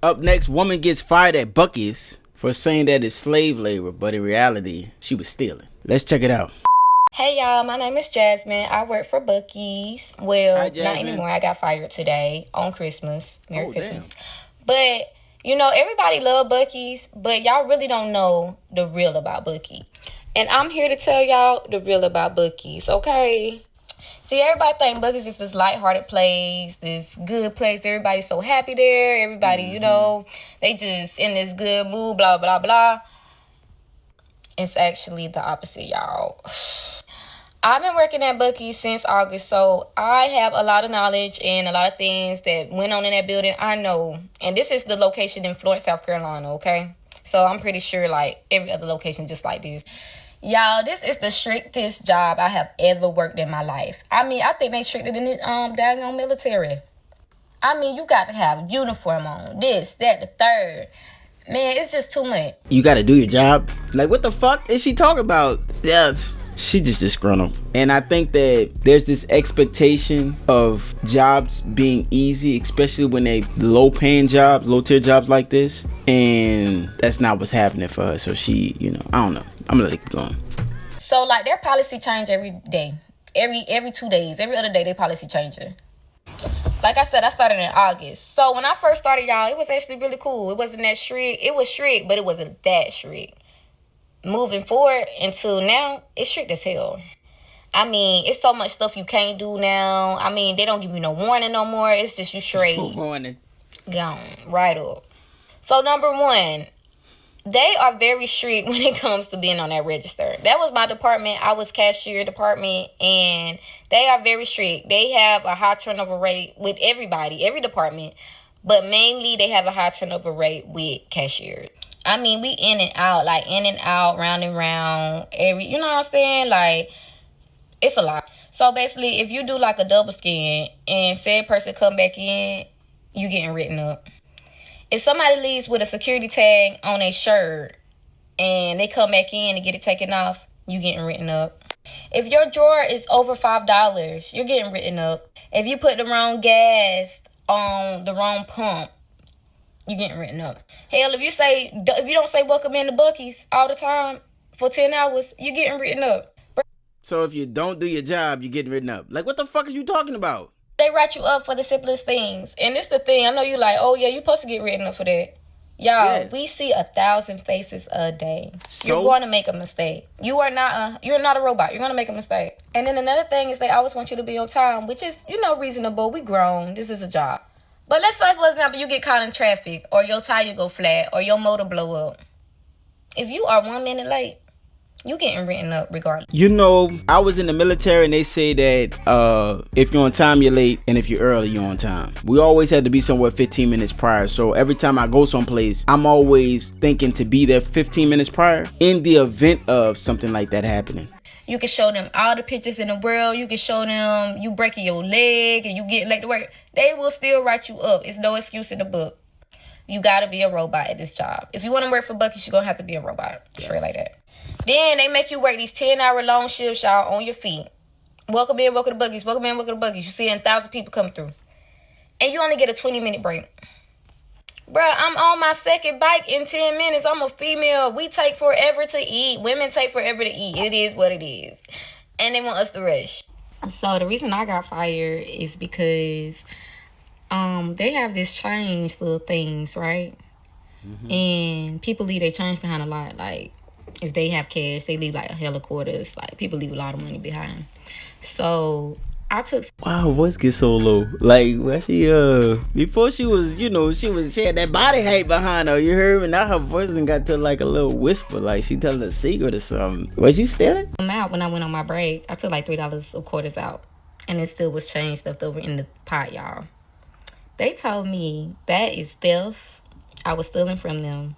Up next, woman gets fired at Buc-ee's for saying that it's slave labor, but in reality, she was stealing. Let's check it out. Hey y'all, my name is Jasmine. I work for Buc-ee's. Well, Hi, not Jasmine. anymore. I got fired today on Christmas. Merry Christmas. Damn. But, you know, everybody love Buc-ee's, but y'all really don't know the real about Buc-ee. And I'm here to tell y'all the real about Buc-ee's, okay? See, everybody think Buc-ee's is this lighthearted place, this good place. Everybody's so happy there. Everybody, you know, they just in this good mood, blah, blah, blah. It's actually the opposite, y'all. I've been working at Buc-ee's since August, so I have a lot of knowledge and a lot of things that went on in that building. I know. And this is the location in Florence, South Carolina, okay? So I'm pretty sure, like, every other location just like this. Y'all, this is the strictest job I have ever worked in my life. I mean, I think they stricter than the daggone military. I mean, you got to have uniform on. This, that, the third. Man, it's just too much. You gotta do your job. Like, what the fuck is she talking about? Yeah, she just disgruntled. And I think that there's this expectation of jobs being easy, especially when they low-paying jobs, low-tier jobs like this. And that's not what's happening for her. So she, you know, I don't know. I'm gonna let it keep going. So, like, their policy change every day. Every 2 days. Every other day, their policy changing. Like I said, I started in August. So when I first started, y'all, it was actually really cool. It wasn't that strict. It was strict, but it wasn't that strict. Moving forward until now, it's strict as hell. I mean, it's so much stuff you can't do now. I mean, they don't give you no warning no more. It's just you straight. Warning. Gone. Right up. So number one, they are very strict when it comes to being on that register. That was my department. I was cashier department, and they are very strict. They have a high turnover rate with everybody, every department, but mainly they have a high turnover rate with cashiers. I mean, we in and out, round and round, you know what I'm saying? Like, it's a lot. So basically, if you do like a double scan and said person come back in, you getting written up. If somebody leaves with a security tag on their shirt and they come back in and get it taken off, you getting written up. If your drawer is over $5, you're getting written up. If you put the wrong gas on the wrong pump, you getting written up. Hell, if you don't say welcome in to Buc-ee's all the time for 10 hours, you getting written up. So if you don't do your job, you're getting written up. Like, what the fuck are you talking about? They write you up for the simplest things. And it's the thing. I know you like, oh, yeah, you supposed to get written up for that. Y'all, we see 1,000 faces a day. So? You're going to make a mistake. You're not a robot. You're going to make a mistake. And then another thing is they always want you to be on time, which is, you know, reasonable. We grown. This is a job. But let's say, for example, you get caught in traffic or your tire go flat or your motor blow up. If you are 1 minute late, you getting written up regardless. You know, I was in the military and they say that if you're on time, you're late. And if you're early, you're on time. We always had to be somewhere 15 minutes prior. So every time I go someplace, I'm always thinking to be there 15 minutes prior in the event of something like that happening. You can show them all the pictures in the world. You can show them you breaking your leg and you getting late to work. They will still write you up. It's no excuse in the book. You got to be a robot at this job. If you want to work for Buc-ee's, you're going to have to be a robot. Straight like that. Then they make you work these 10-hour long shifts, y'all, on your feet. Welcome in, welcome to Buc-ee's. Welcome in, welcome to Buc-ee's. You see 1,000 people come through. And you only get a 20-minute break. Bruh, I'm on my second bike in 10 minutes. I'm a female. We take forever to eat. Women take forever to eat. It is what it is. And they want us to rush. So the reason I got fired is because they have this change little things, right? Mm-hmm. And people leave their change behind a lot. Like, if they have cash, they leave like a hella quarters. Like, people leave a lot of money behind. So I took... Wow, voice gets so low. Like, well, she before she was, you know, she had that body height behind her. You heard me? Now her voice done got to like a little whisper, like she telling a secret or something. Was you stealing? I'm out when I went on my break. I took like $3 of quarters out, and it still was change left over in the pot, y'all. They told me that is theft. I was stealing from them,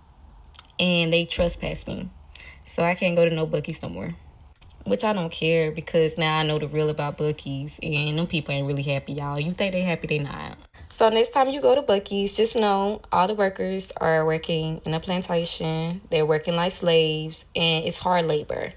and they trespassed me, so I can't go to no Buc-ee's no more. Which I don't care, because now I know the real about Buc-ee's, and them people ain't really happy, y'all. You think they happy, they not. So next time you go to Buc-ee's, just know all the workers are working in a plantation. They're working like slaves, and it's hard labor.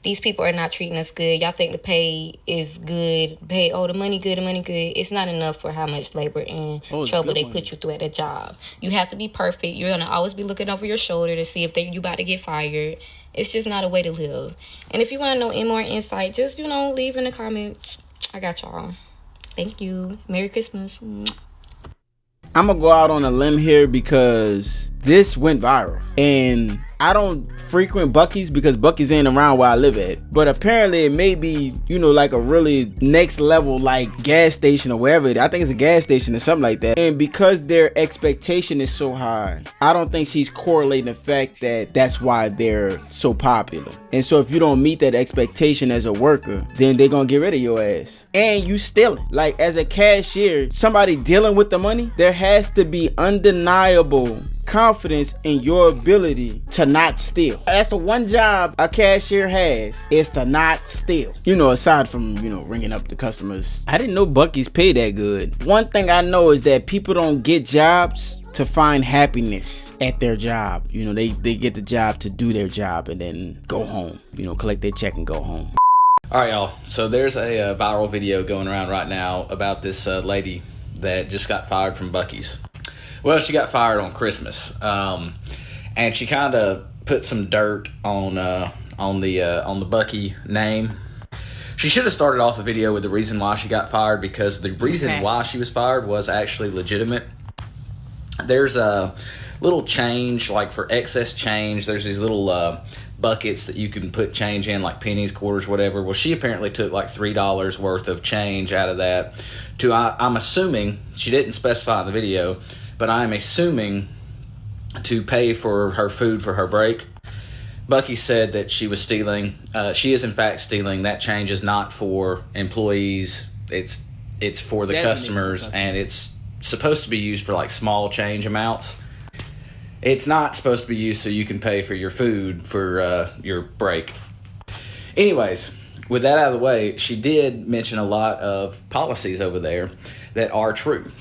these people are not treating us good. Y'all think the pay is good. The money good, the money good. It's not enough for how much labor and trouble they put you through at a job. You have to be perfect. You're going to always be looking over your shoulder to see if you about to get fired. It's just not a way to live. And if you want to know any more insight, just, leave in the comments. I got y'all. Thank you. Merry Christmas. I'm going to go out on a limb here because this went viral. And I don't frequent Buc-ee's because Buc-ee's ain't around where I live at. But apparently it may be, like a really next level like gas station or wherever it is. I think it's a gas station or something like that. And because their expectation is so high, I don't think she's correlating the fact that that's why they're so popular. And so if you don't meet that expectation as a worker, then they're going to get rid of your ass. And you stealing. Like as a cashier, somebody dealing with the money, there has to be undeniable confidence in your ability to not steal. That's the one job a cashier has, is to not steal. Aside from, ringing up the customers. I didn't know Buc-ee's pay that good. One thing I know is that people don't get jobs to find happiness at their job. They get the job to do their job and then go home. Collect their check and go home. All right, y'all. So there's a viral video going around right now about this lady that just got fired from Buc-ee's. Well, she got fired on Christmas, and she kind of put some dirt on the Buc-ee name. She should have started off the video with the reason why she got fired, because the reason why she was fired was actually legitimate. There's a little change, like for excess change, there's these little buckets that you can put change in, like pennies, quarters, whatever. Well, she apparently took like $3 worth of change out of that to, I'm assuming, she didn't specify in the video, but I'm assuming to pay for her food for her break. Buc-ee said that she was stealing. She is in fact stealing. That change is not for employees. It's for the customers, and it's supposed to be used for like small change amounts. It's not supposed to be used so you can pay for your food for your break. Anyways, with that out of the way, she did mention a lot of policies over there that are true.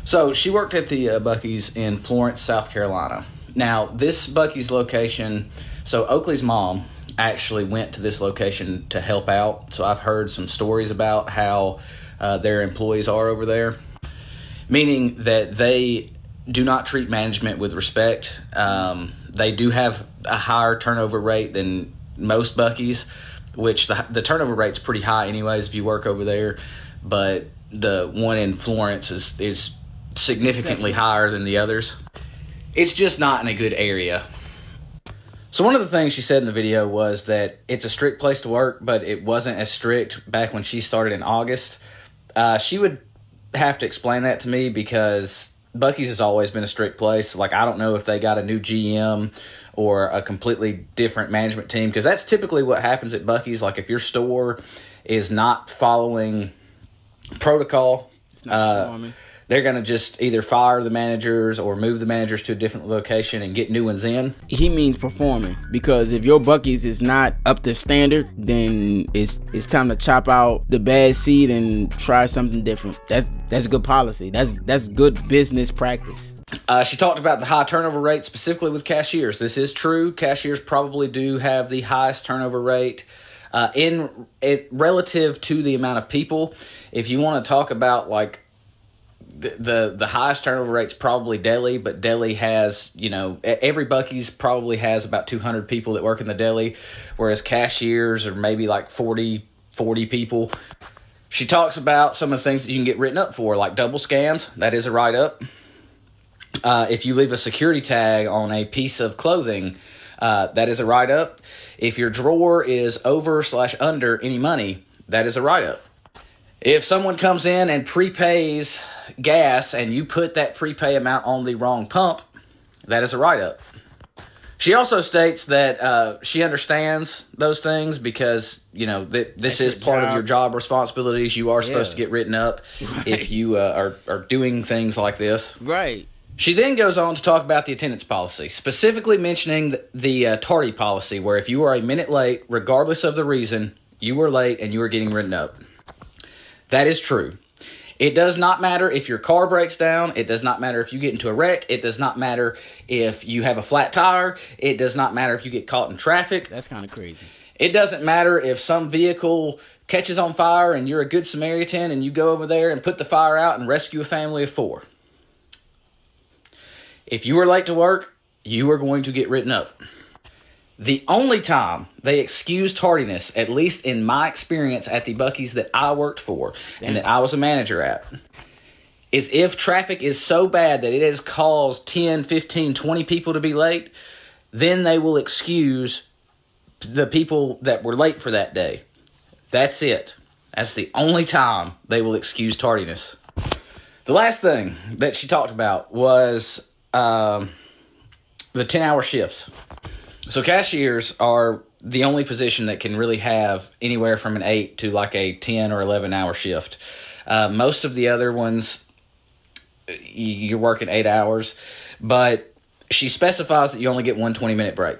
So she worked at the Buc-ee's in Florence, South Carolina. Now, this Buc-ee's location, so Oakley's mom actually went to this location to help out. So I've heard some stories about how their employees are over there, meaning that they do not treat management with respect. They do have a higher turnover rate than most Buc-ee's, which the turnover rate's pretty high anyways if you work over there. But the one in Florence is significantly higher than the others. It's just not in a good area. So one of the things she said in the video was that it's a strict place to work, but it wasn't as strict back when she started in August. She would have to explain that to me, because Buc-ee's has always been a strict place. Like, I don't know if they got a new GM or a completely different management team, because that's typically what happens at Buc-ee's. Like, if your store is not following protocol, it's not performing, they're going to just either fire the managers or move the managers to a different location and get new ones in. He means performing, because if your Buc-ee's is not up to standard, then it's time to chop out the bad seed and try something different. That's good policy. That's good business practice. She talked about the high turnover rate, specifically with cashiers. This is true. Cashiers probably do have the highest turnover rate relative to the amount of people. If you want to talk about like the highest turnover rate's probably deli, but deli has, every Buc-ee's probably has about 200 people that work in the deli, whereas cashiers are maybe like 40 people. She talks about some of the things that you can get written up for, like double scans. That is a write-up. If you leave a security tag on a piece of clothing, that is a write-up. If your drawer is over/under any money, that is a write-up. If someone comes in and prepays gas and you put that prepay amount on the wrong pump, that is a write-up. She also states that she understands those things because, this is part of your job responsibilities. You are supposed to get written up if you are doing things like this. Right. She then goes on to talk about the attendance policy, specifically mentioning the tardy policy, where if you are a minute late, regardless of the reason, you were late and you are getting written up. That is true. It does not matter if your car breaks down. It does not matter if you get into a wreck. It does not matter if you have a flat tire. It does not matter if you get caught in traffic. That's kind of crazy. It doesn't matter if some vehicle catches on fire and you're a good Samaritan and you go over there and put the fire out and rescue a family of 4. If you are late to work, you are going to get written up. The only time they excuse tardiness, at least in my experience at the Buc-ee's that I worked for and that I was a manager at, is if traffic is so bad that it has caused 10, 15, 20 people to be late, then they will excuse the people that were late for that day. That's it. That's the only time they will excuse tardiness. The last thing that she talked about was the 10-hour shifts. So cashiers are the only position that can really have anywhere from an 8 to like a 10 or 11-hour shift. Most of the other ones, you're working 8 hours, but she specifies that you only get one 20-minute break.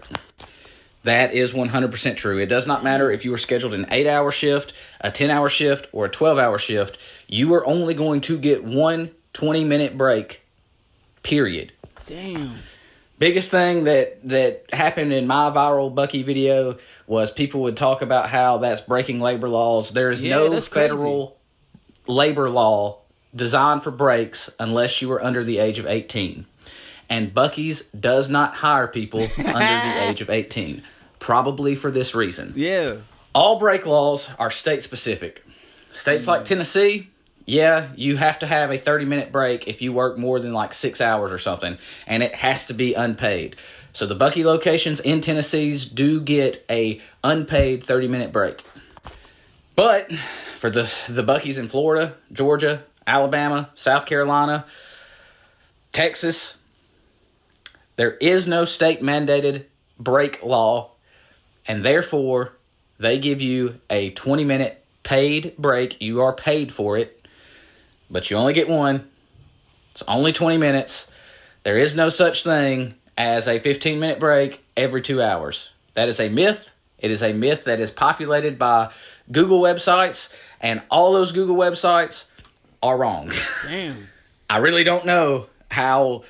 That is 100% true. It does not matter if you were scheduled an 8-hour shift, a 10-hour shift, or a 12-hour shift. You are only going to get one 20-minute break, period. Damn. Biggest thing that happened in my viral Buc-ee video was people would talk about how that's breaking labor laws. There is no federal labor law designed for breaks unless you are under the age of 18. And Buc-ee's does not hire people under the age of 18. Probably for this reason. Yeah. All break laws are state specific. States like Tennessee, yeah, you have to have a 30-minute break if you work more than like 6 hours or something. And it has to be unpaid. So the Buc-ee locations in Tennessee's do get a unpaid 30-minute break. But for the Buc-ee's in Florida, Georgia, Alabama, South Carolina, Texas, there is no state-mandated break law, and therefore, they give you a 20-minute paid break. You are paid for it, but you only get one. It's only 20 minutes. There is no such thing as a 15-minute break every 2 hours. That is a myth. It is a myth that is populated by Google websites, and all those Google websites are wrong. Damn. I really don't know how...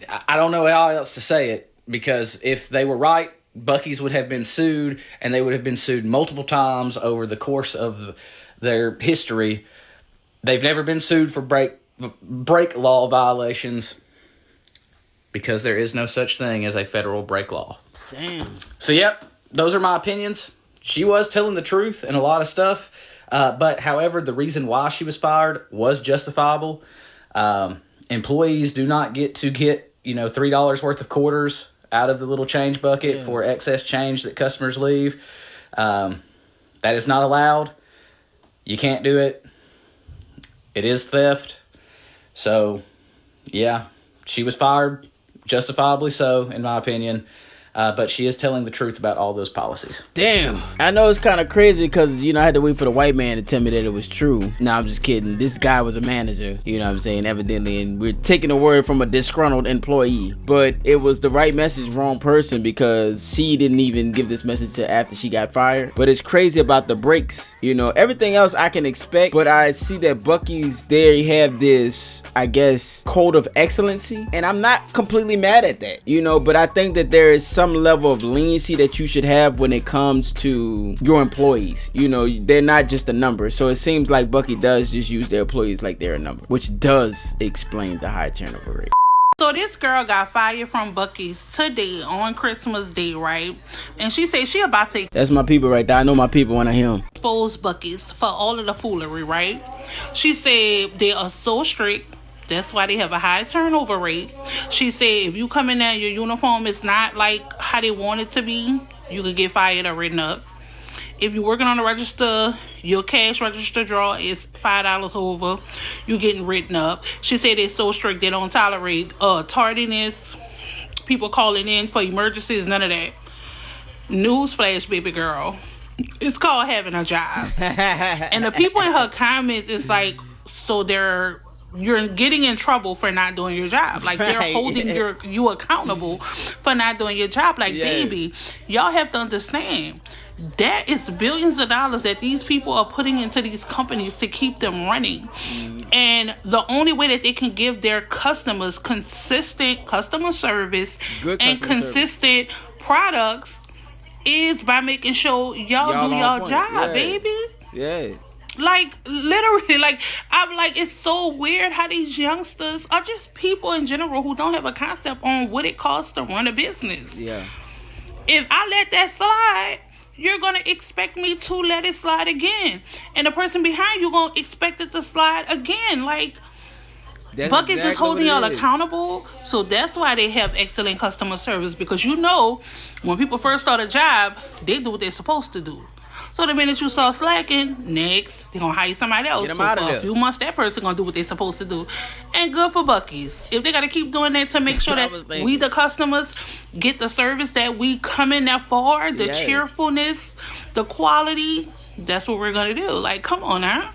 I don't know how else to say it, because if they were right, Buc-ee's would have been sued, and they would have been sued multiple times over the course of their history. They've never been sued for break law violations because there is no such thing as a federal break law. Damn. So, yep, those are my opinions. She was telling the truth in a lot of stuff, but however, the reason why she was fired was justifiable. Employees do not get to get, $3 worth of quarters out of the little change bucket for excess change that customers leave. That is not allowed. You can't do it. It is theft. So, yeah, she was fired, justifiably so, in my opinion. But she is telling the truth about all those policies. Damn. I know it's kind of crazy because, I had to wait for the white man to tell me that it was true. No, I'm just kidding. This guy was a manager, you know what I'm saying, evidently. And we're taking a word from a disgruntled employee. But it was the right message, wrong person, because she didn't even give this message till after she got fired. But it's crazy about the breaks. Everything else I can expect. But I see that Buc-ee's, they have this, I guess, code of excellency. And I'm not completely mad at that, but I think that there is some level of leniency that you should have when it comes to your employees. They're not just a number. So it seems like Buc-ee does just use their employees like they're a number, which does explain the high turnover rate. So this girl got fired from Buc-ee's today on Christmas Day, right? And she said she about to That's my people right there. I know my people when I hear them. expose Buc-ee's for all of the foolery, right? She said they are so strict. That's why they have a high turnover rate. She said if you come in there, your uniform is not like how they want it to be, you could get fired or written up. If you're working on the register, your cash register draw is $5 over, you're getting written up. She said they're so strict they don't tolerate tardiness, people calling in for emergencies, none of that. Newsflash, baby girl. It's called having a job. And the people in her comments is like, so you're getting in trouble for not doing your job. Like, they're holding you accountable for not doing your job. Like, baby, y'all have to understand, that is billions of dollars that these people are putting into these companies to keep them running. And the only way that they can give their customers consistent customer service and consistent products is by making sure y'all do y'all job, baby. Yeah. Like, literally, like, I'm like, it's so weird how these youngsters are just people in general who don't have a concept on what it costs to run a business. Yeah. If I let that slide, you're going to expect me to let it slide again. And the person behind you going to expect it to slide again. Like, Buc-ee's is holding y'all accountable. So that's why they have excellent customer service. Because you know, when people first start a job, they do what they're supposed to do. So the minute you start slacking, next, they're going to hire somebody else. So for a few months, that person going to do what they're supposed to do. And good for Buc-ee's. If they got to keep doing that to make sure that we, the customers, get the service that we come in there for, the cheerfulness, the quality, that's what we're going to do. Like, come on now.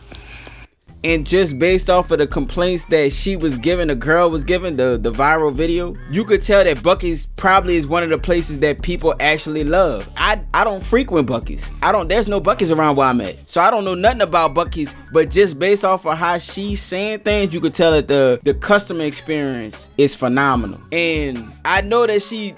And just based off of the complaints that she was giving, the girl was giving, the viral video, you could tell that Buc-ee's probably is one of the places that people actually love. I don't frequent Buc-ee's. There's no Buc-ee's around where I'm at. So I don't know nothing about Buc-ee's, but just based off of how she's saying things, you could tell that the customer experience is phenomenal. And I know that she,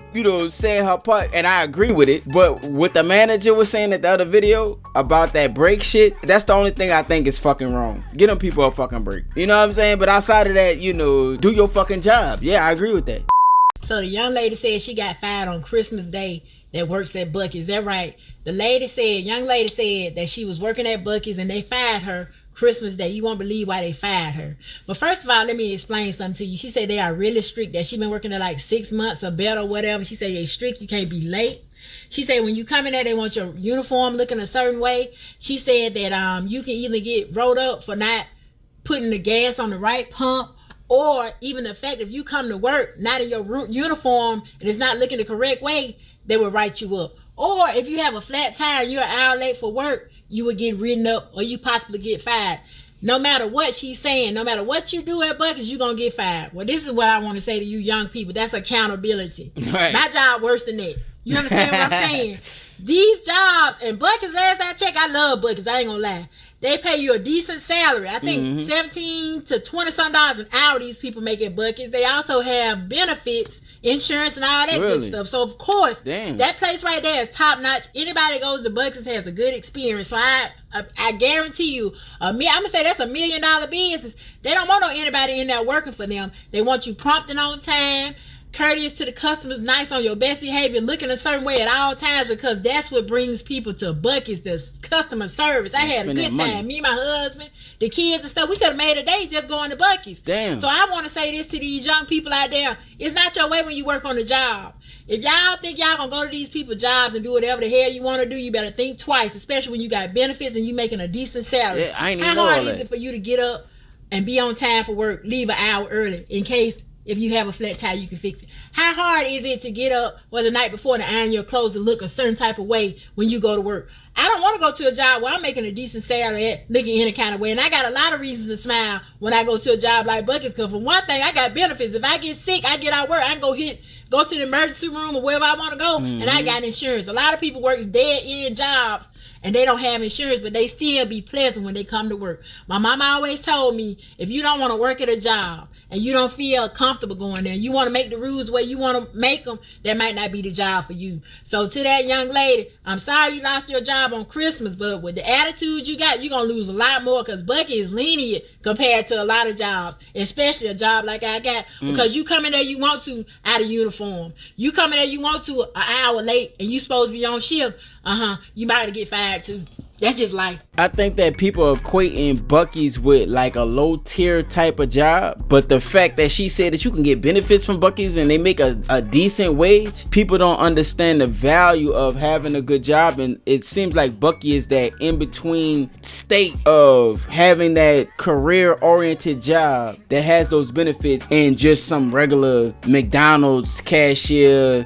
saying her part, and I agree with it, but what the manager was saying at the other video about that break shit, that's the only thing I think is fucking wrong. Get them people a fucking break. You know what I'm saying? But outside of that, do your fucking job. Yeah, I agree with that. So the young lady said she got fired on Christmas Day that works at Buc-ee's. Is that right? Young lady said that she was working at Buc-ee's and they fired her Christmas Day. You won't believe why they fired her. But first of all, let me explain something to you. She said they are really strict, that she been working there like 6 months or better or whatever. She said they strict, you can't be late. She said when you come in there, they want your uniform looking a certain way. She said that you can either get rolled up for not putting the gas on the right pump, or even the fact if you come to work not in your uniform and it's not looking the correct way, they will write you up. Or if you have a flat tire and you're an hour late for work, you will get written up or you possibly get fired. No matter what she's saying, no matter what you do at Buc-ee's, you're going to get fired. Well, this is what I want to say to you young people. That's accountability. Right. My job worse than that. You understand what I'm saying? These jobs, and Buc-ee's, last I checked, I love Buc-ee's, I ain't gonna lie. They pay you a decent salary. I think $17 to $20 an hour these people make at Buc-ee's. They also have benefits, insurance, and all that good stuff. So, of course, that place right there is top notch. Anybody that goes to Buc-ee's has a good experience. So, I guarantee you, I'm going to say that's $1 million business. They don't want anybody in there working for them. They want you prompt and on time, courteous to the customers, nice on your best behavior, looking a certain way at all times, because that's what brings people to Buc-ee's, the customer service. I had a good time. Me, my husband, the kids and stuff. We could have made a day just going to Buc-ee's. Damn. So I want to say this to these young people out there. It's not your way when you work on the job. If y'all think y'all gonna go to these people's jobs and do whatever the hell you want to do, you better think twice, especially when you got benefits and you making a decent salary. Yeah, I ain't even know all that. How hard is it for you to get up and be on time for work, leave an hour early in case if you have a flat tire, you can fix it? How hard is it to get up the night before to iron your clothes and look a certain type of way when you go to work? I don't want to go to a job where I'm making a decent salary at looking any kind of way. And I got a lot of reasons to smile when I go to a job like Buc-ee's, because for one thing, I got benefits. If I get sick, I get out of work, I can go to the emergency room or wherever I want to go, and I got insurance. A lot of people work dead-end jobs and they don't have insurance, but they still be pleasant when they come to work. My mama always told me, if you don't want to work at a job and you don't feel comfortable going there, you want to make the rules where you want to make them, that might not be the job for you. So to that young lady, I'm sorry you lost your job on Christmas, but with the attitude you got, you're going to lose a lot more, because Buc-ee is lenient compared to a lot of jobs, especially a job like I got, because you come in there you want to out of uniform. You come in there you want to an hour late and you supposed to be on shift, you might get fired too. That's just life. I think that people are equating Buc-ee's with like a low tier type of job, but the fact that she said that you can get benefits from Buc-ee's and they make a decent wage, people don't understand the value of having a good job. And it seems like Buc-ee is that in between state of having that career oriented job that has those benefits and just some regular McDonald's cashier,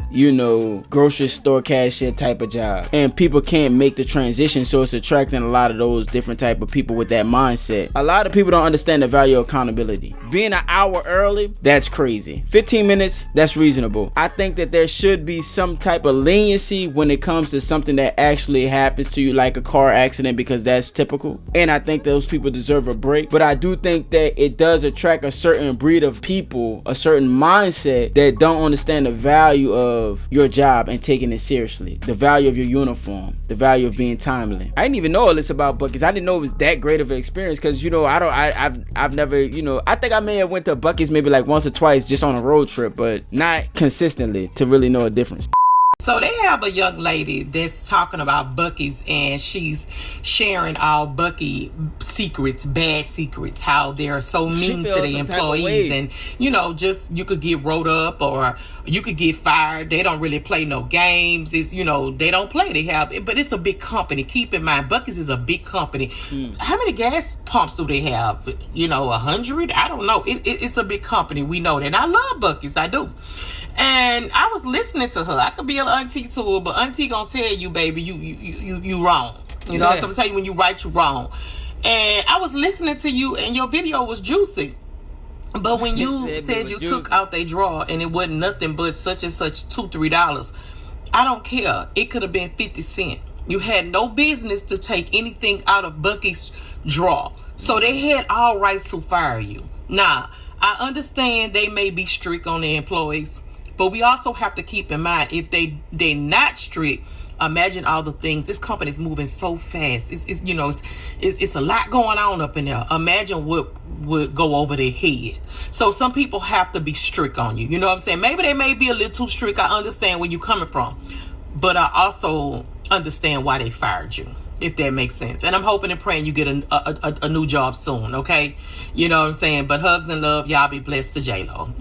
grocery store cashier type of job. And people can't make the transition, so it's a attracting a lot of those different type of people with that mindset. A lot of people don't understand the value of accountability. Being an hour early, that's crazy. 15 minutes, that's reasonable. I think that there should be some type of leniency when it comes to something that actually happens to you, like a car accident, because that's typical. And I think those people deserve a break. But I do think that it does attract a certain breed of people, a certain mindset that don't understand the value of your job and taking it seriously. The value of your uniform, the value of being timely. I didn't even know all this about Buc-ee's. I didn't know it was that great of an experience, because I've never, I think I may have went to Buc-ee's maybe like once or twice just on a road trip, but not consistently to really know a difference. So they have a young lady that's talking about Buc-ee's, and she's sharing all Buc-ee secrets, bad secrets, how they're so mean to the employees, and just you could get wrote up or you could get fired. They don't really play no games. It's they don't play. They have, but it's a big company. Keep in mind, Buc-ee's is a big company. How many gas pumps do they have? 100? I don't know. It's a big company. We know that. And I love Buc-ee's. I do. And I was listening to her. I could be an auntie to her, but auntie gonna tell you, baby, you wrong. So I'm telling you, when you right, you wrong. And I was listening to you, and your video was juicy. But when you said you took out their drawer and it wasn't nothing but such and such $2-3, I don't care. It could have been 50 cents. You had no business to take anything out of Buc-ee's drawer. So they had all rights to fire you. Now, I understand they may be strict on their employees, but we also have to keep in mind, if they're not strict, imagine all the things. This company is moving so fast. It's a lot going on up in there. Imagine what would go over their head. So some people have to be strict on you. You know what I'm saying? Maybe they may be a little too strict. I understand where you're coming from, but I also understand why they fired you, if that makes sense. And I'm hoping and praying you get a new job soon, okay? You know what I'm saying? But hugs and love. Y'all be blessed to J-Lo.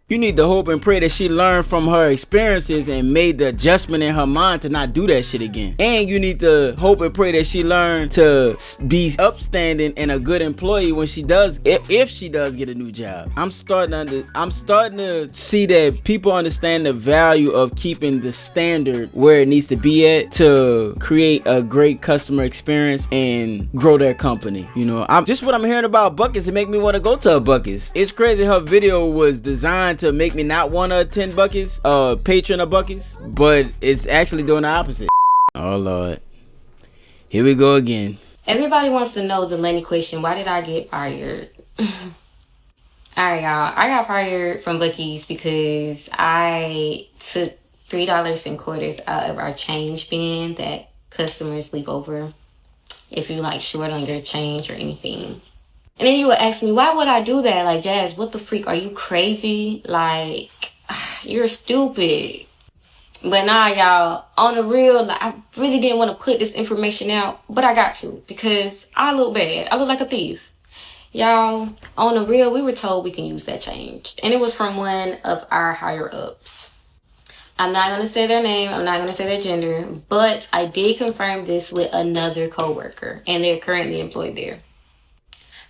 You need to hope and pray that she learned from her experiences and made the adjustment in her mind to not do that shit again. And you need to hope and pray that she learned to be upstanding and a good employee when she does, if she does get a new job. I'm starting to see that people understand the value of keeping the standard where it needs to be at to create a great customer experience and grow their company. I'm just what I'm hearing about Buc-ee's, it make me want to go to a Buc-ee's. It's crazy her video was designed to make me not want to attend Buc-ee's, patron of Buc-ee's, but it's actually doing the opposite. Oh Lord, here we go again. Everybody wants to know the money question. Why did I get fired? Alright, y'all, I got fired from Buc-ee's because I took $3.25 out of our change bin that customers leave over if you short on your change or anything. And then you would ask me, why would I do that? Like, Jazz, what the freak? Are you crazy? You're stupid. But nah, y'all, on the real, I really didn't want to put this information out, but I got to, because I look bad. I look like a thief. Y'all, on the real, we were told we can use that change. And it was from one of our higher ups. I'm not going to say their name. I'm not going to say their gender. But I did confirm this with another coworker, and they're currently employed there.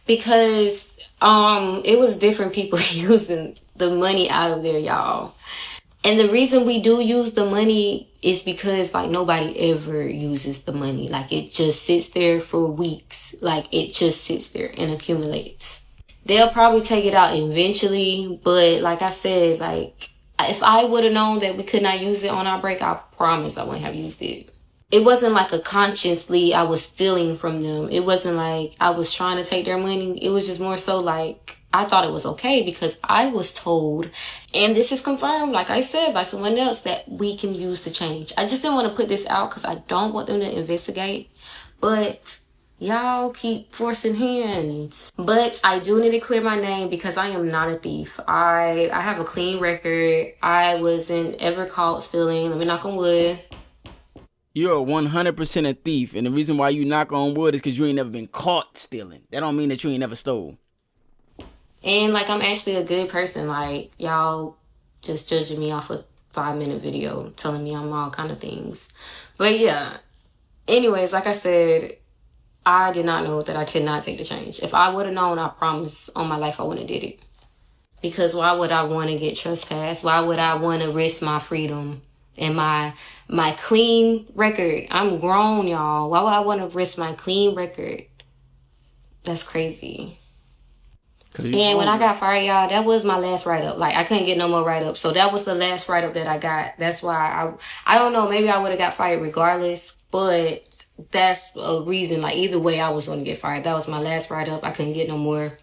Because it was different people using the money out of there, y'all. And the reason we do use the money is because nobody ever uses the money. It just sits there for weeks. It just sits there and accumulates. They'll probably take it out eventually, but like I said, if I would have known that we could not use it on our break, I promise I wouldn't have used it. It wasn't a consciously I was stealing from them. It wasn't I was trying to take their money. It was just more so I thought it was okay because I was told, and this is confirmed, like I said, by someone else, that we can use the change. I just didn't want to put this out because I don't want them to investigate. But y'all keep forcing hands. But I do need to clear my name because I am not a thief. I have a clean record. I wasn't ever caught stealing. Let me knock on wood. You're 100% a thief, and the reason why you knock on wood is because you ain't never been caught stealing. That don't mean that you ain't never stole. And I'm actually a good person. Y'all just judging me off a 5-minute video, telling me I'm all kind of things. But yeah, anyways, like I said, I did not know that I could not take the change. If I would have known, I promise on my life I wouldn't have did it. Because why would I want to get trespassed? Why would I want to risk my freedom And my clean record, I'm grown, y'all. Why would I want to risk my clean record? That's crazy. And when I got fired, y'all, that was my last write-up. Like, I couldn't get no more write-up. So that was the last write-up that I got. That's why I don't know, maybe I would have got fired regardless, but that's a reason. Like, either way, I was going to get fired. That was my last write-up. I couldn't get no more.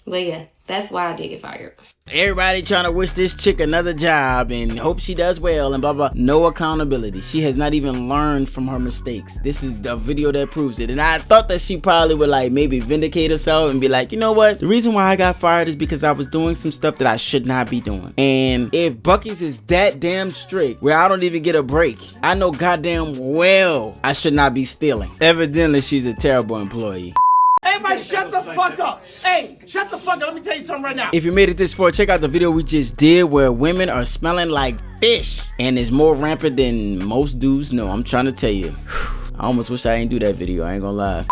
But yeah, that's why I did get fired. Everybody trying to wish this chick another job and hope she does well and blah blah. No accountability. She has not even learned from her mistakes. This is the video that proves it. And I thought that she probably would like maybe vindicate herself and be like, you know what? The reason why I got fired is because I was doing some stuff that I should not be doing. And if Buc-ee's is that damn strict where I don't even get a break, I know goddamn well I should not be stealing. Evidently, she's a terrible employee. Everybody shut the fuck up. Hey, shut the fuck up. Let me tell you something right now. If you made it this far, check out the video we just did where women are smelling like fish. And it's more rampant than most dudes know. I'm trying to tell you. I almost wish I ain't do that video. I ain't gonna lie.